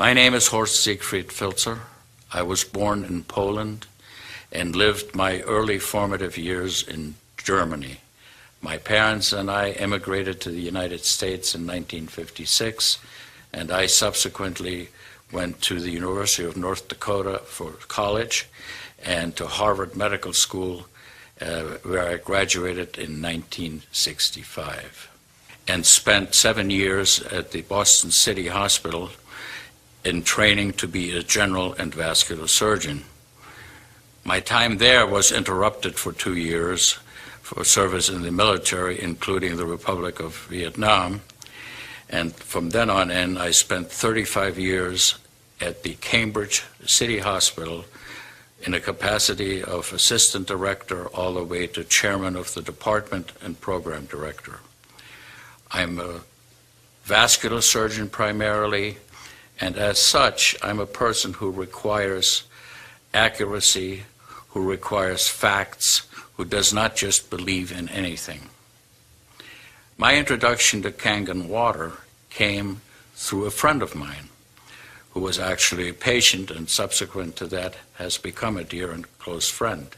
My name is Horst Siegfried Filzer. I was born in Poland and lived my early formative years in Germany. My parents and I emigrated to the United States in 1956, and I subsequently went to the University of North Dakota for college and to Harvard Medical School, where I graduated in 1965, and spent 7 years at the Boston City Hospital in training to be a general and vascular surgeon. My time there was interrupted for 2 years for service in the military, including the Republic of Vietnam. And from then on in, I spent 35 years at the Cambridge City Hospital in a capacity of assistant director all the way to chairman of the department and program director. I'm a vascular surgeon primarily, and as such, I'm a person who requires accuracy, who requires facts, who does not just believe in anything. My introduction to Kangen water came through a friend of mine who was actually a patient and subsequent to that has become a dear and close friend.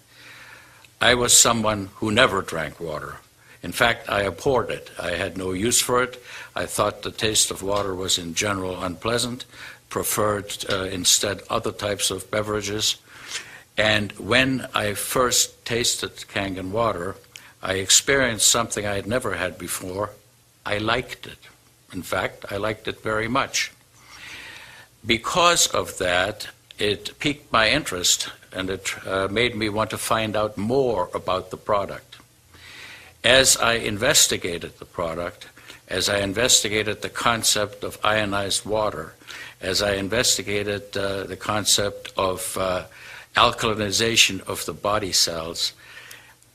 I was someone who never drank water. In fact, I abhorred it. I had no use for it. I thought the taste of water was in general unpleasant, preferred instead other types of beverages. And when I first tasted Kangen water, I experienced something I had never had before. I liked it. In fact, I liked it very much. Because of that, it piqued my interest, and it made me want to find out more about the product. As I investigated the product, as I investigated the concept of ionized water, as I investigated the concept of alkalinization of the body cells,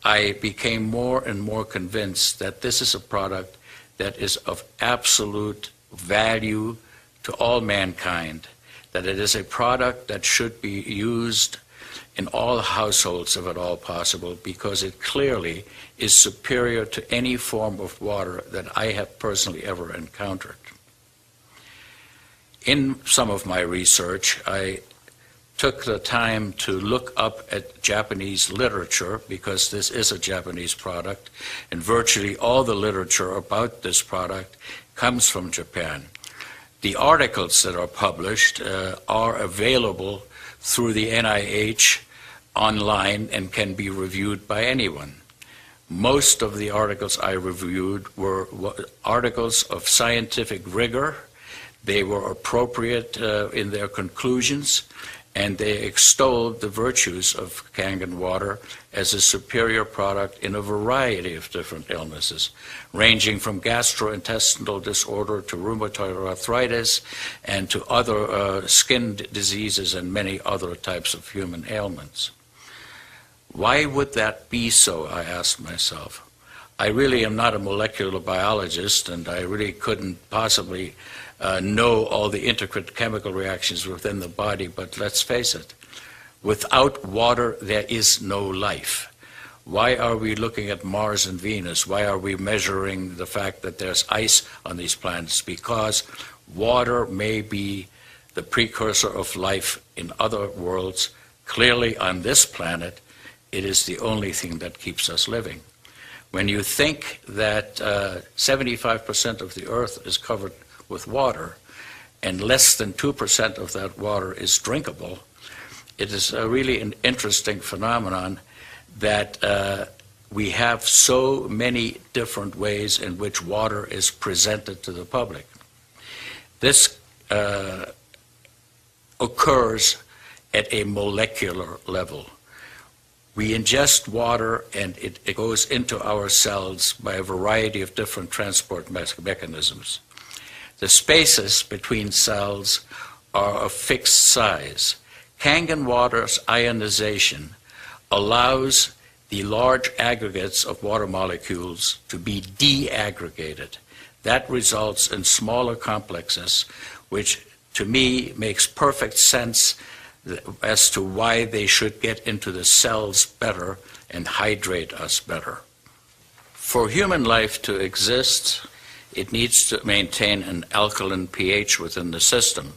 I became more and more convinced that this is a product that is of absolute value to all mankind, that it is a product that should be used in all households if at all possible, because it clearly is superior to any form of water that I have personally ever encountered. In some of my research, I took the time to look up at Japanese literature, because this is a Japanese product, and virtually all the literature about this product comes from Japan. The articles that are published are available through the NIH online and can be reviewed by anyone. Most of the articles I reviewed were articles of scientific rigor. They were appropriate in their conclusions, and they extolled the virtues of Kangen water as a superior product in a variety of different illnesses, ranging from gastrointestinal disorder to rheumatoid arthritis and to other skin diseases and many other types of human ailments. Why would that be so, I asked myself. I really am not a molecular biologist, and I really couldn't possibly know all the intricate chemical reactions within the body, but let's face it, without water there is no life. Why are we looking at Mars and Venus? Why are we measuring the fact that there's ice on these planets? Because water may be the precursor of life in other worlds. Clearly on this planet, it is the only thing that keeps us living. When you think that 75% of the Earth is covered with water, and less than 2% of that water is drinkable, it is really an interesting phenomenon that we have so many different ways in which water is presented to the public. This occurs at a molecular level. We ingest water and it goes into our cells by a variety of different transport mechanisms. The spaces between cells are of fixed size. Kangen water's ionization allows the large aggregates of water molecules to be deaggregated. That results in smaller complexes, which to me makes perfect sense as to why they should get into the cells better and hydrate us better. For human life to exist, it needs to maintain an alkaline pH within the system.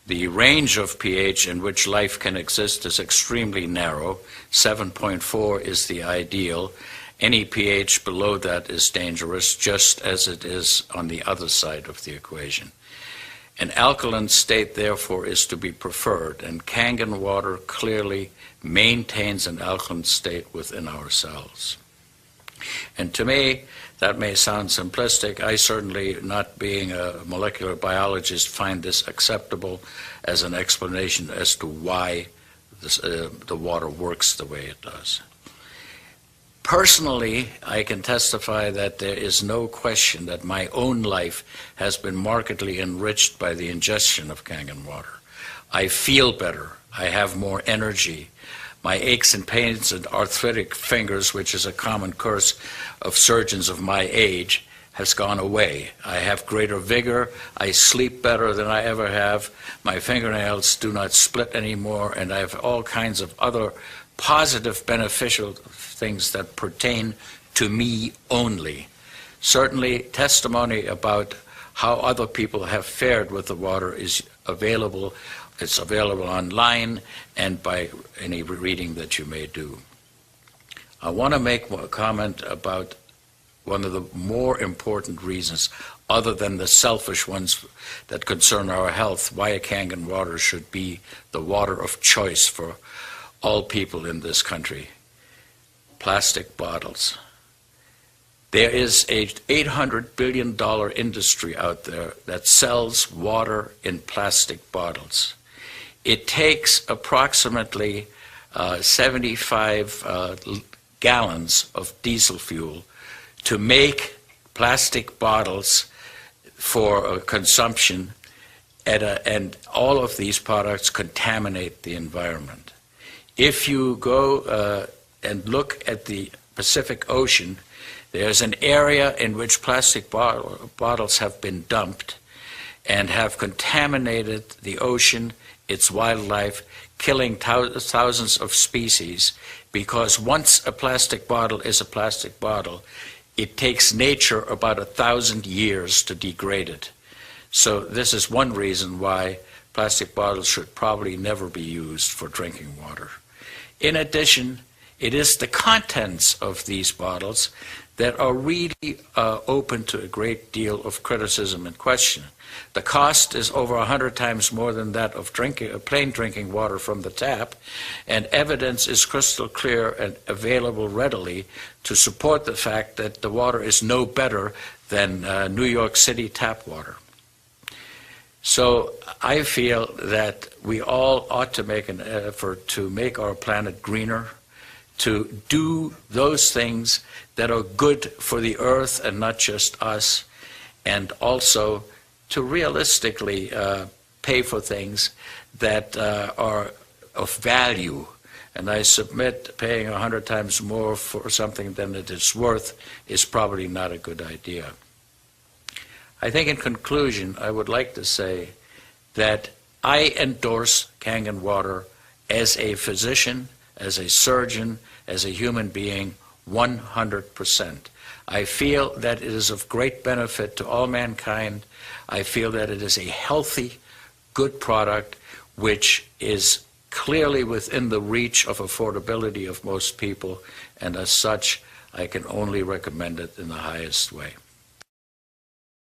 The range of pH in which life can exist is extremely narrow. 7.4 is the ideal. Any pH below that is dangerous, just as it is on the other side of the equation. An alkaline state, therefore, is to be preferred, and Kangen water clearly maintains an alkaline state within our cells. And to me, that may sound simplistic. I certainly, not being a molecular biologist, find this acceptable as an explanation as to why the water works the way it does. Personally, I can testify that there is no question that my own life has been markedly enriched by the ingestion of Kangen water. I feel better. I have more energy. My aches and pains and arthritic fingers, which is a common curse of surgeons of my age, has gone away. I have greater vigor. I sleep better than I ever have. My fingernails do not split anymore, and I have all kinds of other positive, beneficial things that pertain to me only. Certainly, testimony about how other people have fared with the water is available. It's available online and by any reading that you may do. I want to make a comment about one of the more important reasons, other than the selfish ones that concern our health, why a Kangen water should be the water of choice for all people in this country. Plastic bottles. There is a $800 billion industry out there that sells water in plastic bottles. It takes approximately 75 gallons of diesel fuel to make plastic bottles for consumption, and all of these products contaminate the environment. If you go and look at the Pacific Ocean, there's an area in which plastic bottles have been dumped and have contaminated the ocean, its wildlife, killing thousands of species, because once a plastic bottle is a plastic bottle, it takes nature about 1,000 years to degrade it. So this is one reason why plastic bottles should probably never be used for drinking water. In addition, it is the contents of these bottles that are really open to a great deal of criticism and question. The cost is over 100 times more than that of plain drinking water from the tap, and evidence is crystal clear and available readily to support the fact that the water is no better than New York City tap water. So I feel that we all ought to make an effort to make our planet greener, to do those things that are good for the earth and not just us, and also to realistically pay for things that are of value. And I submit paying 100 times more for something than it is worth is probably not a good idea. I think in conclusion, I would like to say that I endorse Kangen water as a physician, as a surgeon, as a human being, 100%. I feel that it is of great benefit to all mankind. I feel that it is a healthy, good product which is clearly within the reach of affordability of most people, and as such, I can only recommend it in the highest way.